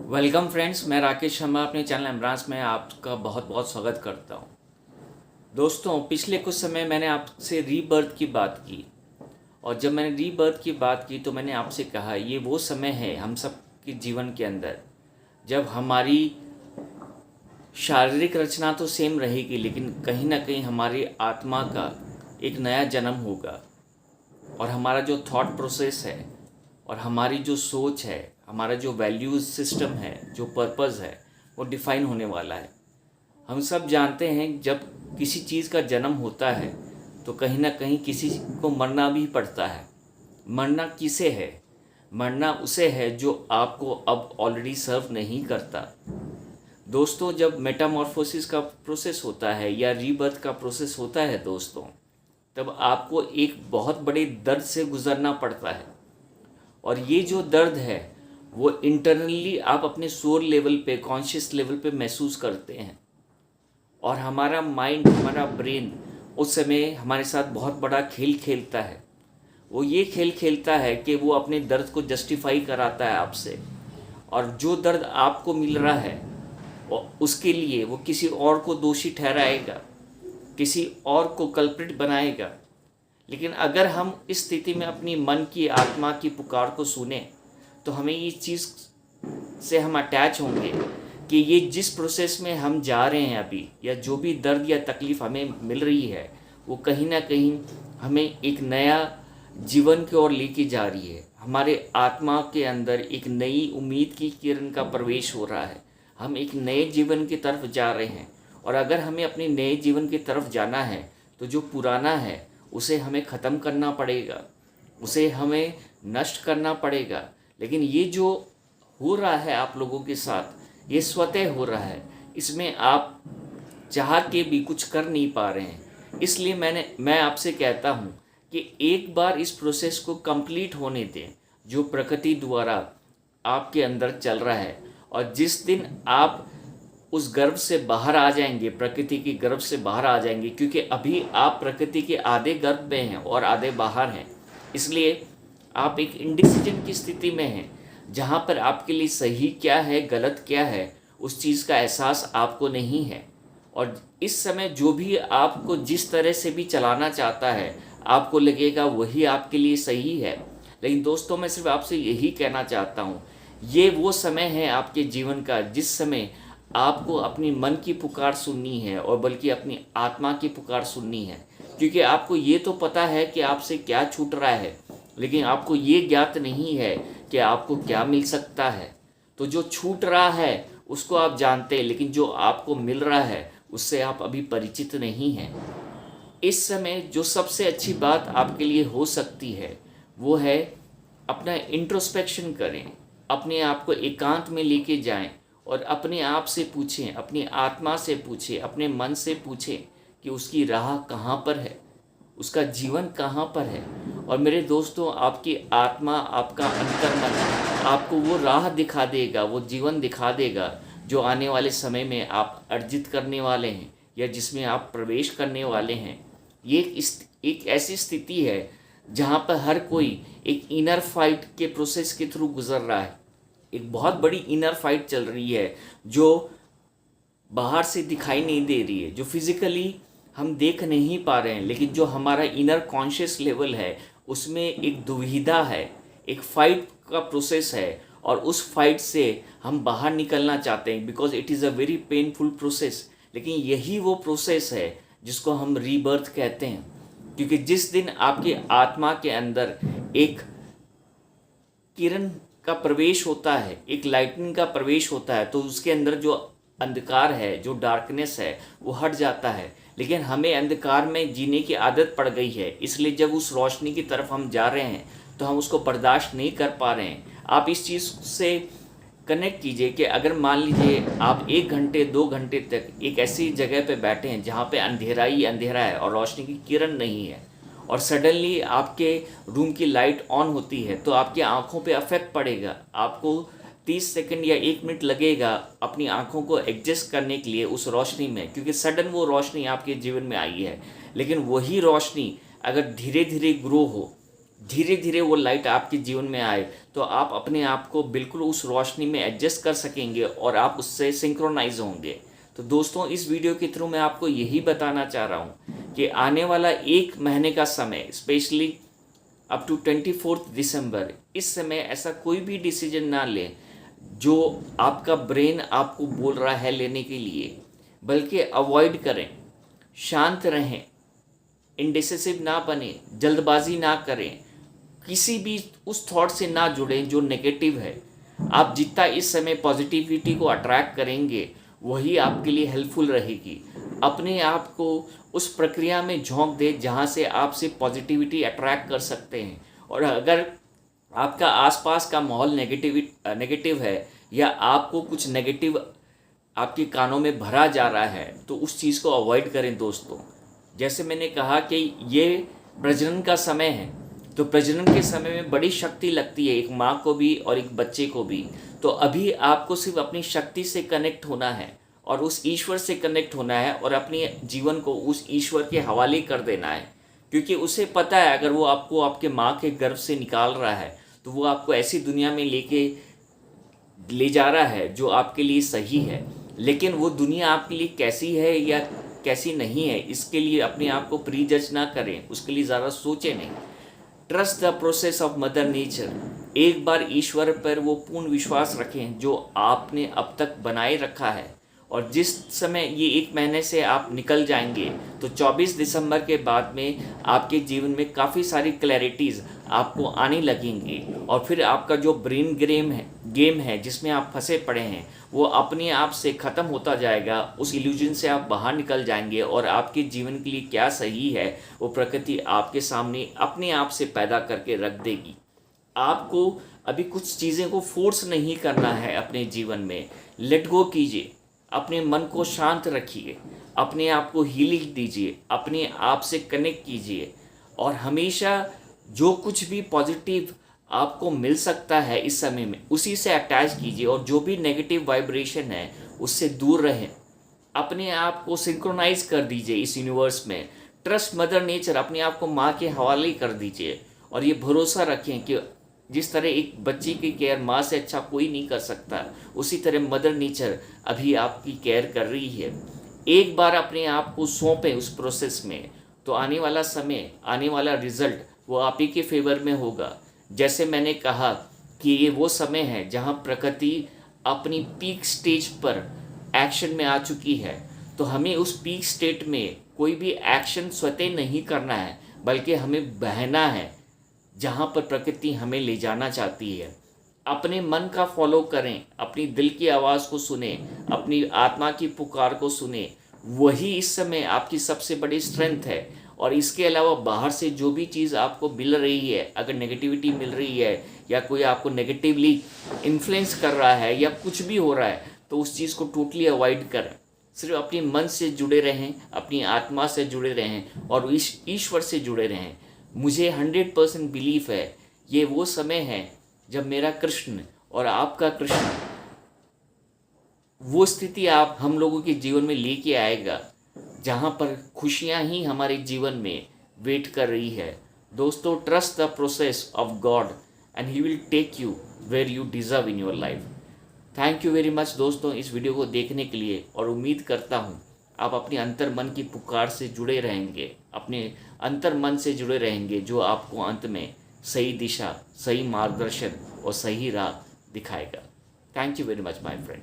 Welcome friends, मैं राकेश शर्मा अपने channel एम्ब्रांस में आपका बहुत बहुत स्वागत करता हूं। दोस्तों, पिछले कुछ समय मैंने आपसे रीबर्थ की बात की और जब मैंने रीबर्थ की बात की तो मैंने आपसे कहा ये वो समय है हम सब के जीवन के अंदर जब हमारी शारीरिक रचना तो सेम रहेगी, लेकिन कहीं ना कहीं हमारी आत्मा का एक नया जन्म होगा और हमारा जो थॉट प्रोसेस है और हमारी जो सोच है, हमारा जो वैल्यूज़ सिस्टम है, जो पर्पस है, वो डिफ़ाइन होने वाला है। हम सब जानते हैं जब किसी चीज़ का जन्म होता है तो कहीं ना कहीं किसी को मरना भी पड़ता है। मरना किसे है? मरना उसे है जो आपको अब ऑलरेडी सर्व नहीं करता। दोस्तों, जब मेटामॉर्फोसिस का प्रोसेस होता है या रीबर्थ का प्रोसेस होता है दोस्तों, तब आपको एक बहुत बड़े दर्द से गुजरना पड़ता है और ये जो दर्द है वो इंटरनली आप अपने सोल लेवल पे, कॉन्शियस लेवल पे महसूस करते हैं और हमारा माइंड, हमारा ब्रेन उस समय हमारे साथ बहुत बड़ा खेल खेलता है। वो ये खेल खेलता है कि वो अपने दर्द को जस्टिफाई कराता है आपसे, और जो दर्द आपको मिल रहा है और उसके लिए वो किसी और को दोषी ठहराएगा, किसी और को कल्प्रिट बनाएगा। लेकिन अगर हम इस स्थिति में अपनी मन की, आत्मा की पुकार को सुने तो हमें इस चीज़ से हम अटैच होंगे कि ये जिस प्रोसेस में हम जा रहे हैं अभी, या जो भी दर्द या तकलीफ़ हमें मिल रही है, वो कहीं ना कहीं हमें एक नया जीवन की ओर लेके जा रही है। हमारे आत्मा के अंदर एक नई उम्मीद की किरण का प्रवेश हो रहा है। हम एक नए जीवन की तरफ जा रहे हैं और अगर हमें अपने नए जीवन की तरफ जाना है तो जो पुराना है उसे हमें ख़त्म करना पड़ेगा, उसे हमें नष्ट करना पड़ेगा। लेकिन ये जो हो रहा है आप लोगों के साथ, ये स्वतः हो रहा है, इसमें आप चाह के भी कुछ कर नहीं पा रहे हैं। इसलिए मैं आपसे कहता हूँ कि एक बार इस प्रोसेस को कंप्लीट होने दें जो प्रकृति द्वारा आपके अंदर चल रहा है। और जिस दिन आप उस गर्भ से बाहर आ जाएंगे, प्रकृति के गर्भ से बाहर आ जाएंगे, क्योंकि अभी आप प्रकृति के आधे गर्भ में हैं और आधे बाहर हैं, इसलिए आप एक इंडिसीजन की स्थिति में हैं जहाँ पर आपके लिए सही क्या है, गलत क्या है, उस चीज़ का एहसास आपको नहीं है। और इस समय जो भी आपको जिस तरह से भी चलाना चाहता है, आपको लगेगा वही आपके लिए सही है। लेकिन दोस्तों, मैं सिर्फ आपसे यही कहना चाहता हूँ, ये वो समय है आपके जीवन का जिस समय आपको अपनी मन की पुकार सुननी है और बल्कि अपनी आत्मा की पुकार सुननी है। क्योंकि आपको ये तो पता है कि आपसे क्या छूट रहा है, लेकिन आपको ये ज्ञात नहीं है कि आपको क्या मिल सकता है। तो जो छूट रहा है उसको आप जानते हैं, लेकिन जो आपको मिल रहा है उससे आप अभी परिचित नहीं हैं। इस समय जो सबसे अच्छी बात आपके लिए हो सकती है वो है अपना इंट्रोस्पेक्शन करें, अपने आप को एकांत में लेके जाएं और अपने आप से पूछें, अपनी आत्मा से पूछें, अपने मन से पूछें कि उसकी राह कहाँ पर है, उसका जीवन कहाँ पर है। और मेरे दोस्तों, आपकी आत्मा, आपका अंतर्मन आपको वो राह दिखा देगा, वो जीवन दिखा देगा जो आने वाले समय में आप अर्जित करने वाले हैं या जिसमें आप प्रवेश करने वाले हैं। ये एक ऐसी स्थिति है जहाँ पर हर कोई एक इनर फाइट के प्रोसेस के थ्रू गुजर रहा है। एक बहुत बड़ी इनर फाइट चल रही है जो बाहर से दिखाई नहीं दे रही है, जो फिजिकली हम देख नहीं पा रहे हैं, लेकिन जो हमारा इनर कॉन्शियस लेवल है उसमें एक दुविधा है, एक फाइट का प्रोसेस है और उस फाइट से हम बाहर निकलना चाहते हैं, because it is a very painful process. लेकिन यही वो प्रोसेस है जिसको हम रीबर्थ कहते हैं। क्योंकि जिस दिन आपकी आत्मा के अंदर एक किरण का प्रवेश होता है, एक लाइटनिंग का प्रवेश होता है, तो उसके अंदर जो अंधकार है, जो डार्कनेस है, वो हट जाता है। लेकिन हमें अंधकार में जीने की आदत पड़ गई है, इसलिए जब उस रोशनी की तरफ हम जा रहे हैं तो हम उसको बर्दाश्त नहीं कर पा रहे हैं। आप इस चीज़ से कनेक्ट कीजिए कि अगर मान लीजिए आप 1 घंटे 2 घंटे तक एक ऐसी जगह पे बैठे हैं जहाँ पे अंधेरा ही अंधेरा है और रोशनी की किरण नहीं है, और सडनली आपके रूम की लाइट ऑन होती है, तो आपकी आंखों पे अफेक्ट पड़ेगा। आपको 30 सेकंड या 1 मिनट लगेगा अपनी आंखों को एडजस्ट करने के लिए उस रोशनी में, क्योंकि सडन वो रोशनी आपके जीवन में आई है। लेकिन वही रोशनी अगर धीरे धीरे ग्रो हो, धीरे धीरे वो लाइट आपके जीवन में आए तो आप अपने आप को बिल्कुल उस रोशनी में एडजस्ट कर सकेंगे और आप उससे सिंक्रोनाइज होंगे। तो दोस्तों, इस वीडियो के थ्रू मैं आपको यही बताना चाह रहा हूँ कि आने वाला 1 महीने का समय, स्पेशली अप टू 24 दिसंबर, इस समय ऐसा कोई भी डिसीजन ना लें जो आपका ब्रेन आपको बोल रहा है लेने के लिए, बल्कि अवॉइड करें, शांत रहें, इंडिसिसिव ना बने, जल्दबाजी ना करें, किसी भी उस थॉट से ना जुड़ें जो नेगेटिव है। आप जितना इस समय पॉजिटिविटी को अट्रैक्ट करेंगे वही आपके लिए हेल्पफुल रहेगी। अपने आप को उस प्रक्रिया में झोंक दे जहाँ से आपसे पॉजिटिविटी अट्रैक्ट कर सकते हैं। और अगर आपका आसपास का माहौल नेगेटिव है या आपको कुछ नेगेटिव आपके कानों में भरा जा रहा है तो उस चीज़ को अवॉइड करें दोस्तों। जैसे मैंने कहा कि ये प्रजनन का समय है, तो प्रजनन के समय में बड़ी शक्ति लगती है एक माँ को भी और एक बच्चे को भी। तो अभी आपको सिर्फ अपनी शक्ति से कनेक्ट होना है और उस ईश्वर से कनेक्ट होना है और अपने जीवन को उस ईश्वर के हवाले कर देना है, क्योंकि उसे पता है अगर वो आपको आपके माँ के गर्भ से निकाल रहा है तो वो आपको ऐसी दुनिया में ले जा रहा है जो आपके लिए सही है। लेकिन वो दुनिया आपके लिए कैसी है या कैसी नहीं है, इसके लिए अपने आप को प्री जज ना करें, उसके लिए ज़्यादा सोचें नहीं। Trust the process of mother nature. एक बार ईश्वर पर वो पूर्ण विश्वास रखें जो आपने अब तक बनाए रखा है। और जिस समय ये 1 महीने से आप निकल जाएंगे तो 24 दिसंबर के बाद में आपके जीवन में काफ़ी सारी क्लैरिटीज़ आपको आने लगेंगी और फिर आपका जो ब्रेन गेम है जिसमें आप फंसे पड़े हैं वो अपने आप से ख़त्म होता जाएगा। उस इल्यूजन से आप बाहर निकल जाएंगे और आपके जीवन के लिए क्या सही है वो प्रकृति आपके सामने अपने आप से पैदा करके रख देगी। आपको अभी कुछ चीज़ें को फोर्स नहीं करना है अपने जीवन में। लेट गो कीजिए, अपने मन को शांत रखिए, अपने आप को हीलिंग दीजिए, अपने आप से कनेक्ट कीजिए और हमेशा जो कुछ भी पॉजिटिव आपको मिल सकता है इस समय में उसी से अटैच कीजिए और जो भी नेगेटिव वाइब्रेशन है उससे दूर रहें। अपने आप को सिंक्रोनाइज कर दीजिए इस यूनिवर्स में। ट्रस्ट मदर नेचर, अपने आप को माँ के हवाले कर दीजिए और ये भरोसा रखें कि जिस तरह एक बच्चे की केयर माँ से अच्छा कोई नहीं कर सकता, उसी तरह मदर नेचर अभी आपकी केयर कर रही है। एक बार अपने आप को सौंपें उस प्रोसेस में तो आने वाला समय, आने वाला रिजल्ट वो आप ही के फेवर में होगा। जैसे मैंने कहा कि ये वो समय है जहाँ प्रकृति अपनी पीक स्टेज पर एक्शन में आ चुकी है, तो हमें उस पीक स्टेट में कोई भी एक्शन स्वतः नहीं करना है बल्कि हमें बहना है जहाँ पर प्रकृति हमें ले जाना चाहती है। अपने मन का फॉलो करें, अपनी दिल की आवाज़ को सुने, अपनी आत्मा की पुकार को सुने, वही इस समय आपकी सबसे बड़ी स्ट्रेंथ है। और इसके अलावा बाहर से जो भी चीज़ आपको मिल रही है, अगर नेगेटिविटी मिल रही है या कोई आपको नेगेटिवली इन्फ्लुएंस कर रहा है या कुछ भी हो रहा है तो उस चीज़ को टोटली अवॉइड करें। सिर्फ अपने मन से जुड़े रहें, अपनी आत्मा से जुड़े रहें और ईश्वर से जुड़े रहें। मुझे 100% बिलीफ है ये वो समय है जब मेरा कृष्ण और आपका कृष्ण वो स्थिति आप हम लोगों के जीवन में लेके आएगा जहाँ पर खुशियाँ ही हमारे जीवन में वेट कर रही है। दोस्तों, trust the process of God and he will take you where you deserve in your life. Thank you very much दोस्तों इस वीडियो को देखने के लिए और उम्मीद करता हूँ आप अपने अंतर मन की पुकार से जुड़े रहेंगे, अपने अंतर मन से जुड़े रहेंगे जो आपको अंत में सही दिशा, सही मार्गदर्शन और सही राह दिखाएगा। Thank you very much my friend.